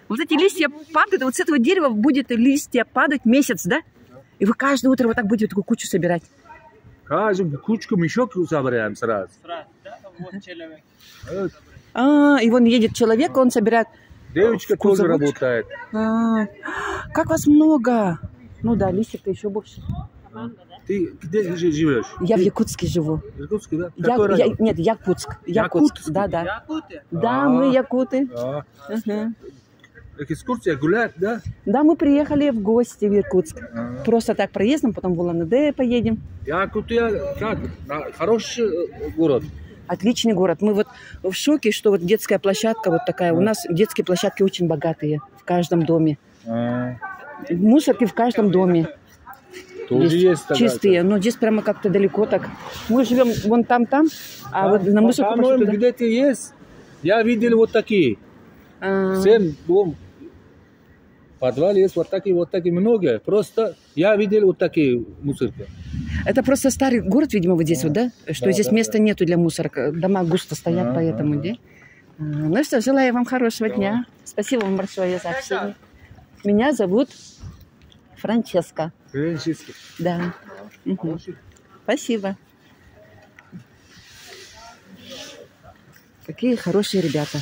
Вот эти листья падают, вот с этого дерева будет листья падать месяц, да? И вы каждое утро вот так будете такую кучу собирать. Каждую кучку мешок собираем сразу. И вон едет человек, он собирает. Девочка тоже работает. Как вас много? Ну да, листьев-то еще больше. Ты где живешь? Я в Якутске живу. В Якутске, да? Нет, Якутск. Якутск? Да. Да, мы якуты. Экскурсия гулять, да? Да, мы приехали в гости в Иркутск. Просто так проездом, потом в Улан-Удэ поедем. Якутия как? Хороший город. Отличный город. Мы вот в шоке, что вот детская площадка вот такая. У нас детские площадки очень богатые в каждом доме. Мусорки в каждом доме. Тоже есть чистые, но здесь прямо как-то далеко так. Мы живем вон там, а вот на мусорку пошли туда. Где-то есть. Я видел вот такие. 7 дом. В подвале есть вот такие много. Просто я видел вот такие мусорки. Это просто старый город, видимо, вот здесь вот, да? Что здесь места нету для мусорок. Дома густо стоят, поэтому, да? Ну что, желаю вам хорошего дня. Спасибо вам большое за общение. Меня зовут Франческа. Франческа. Да. Спасибо. Какие хорошие ребята.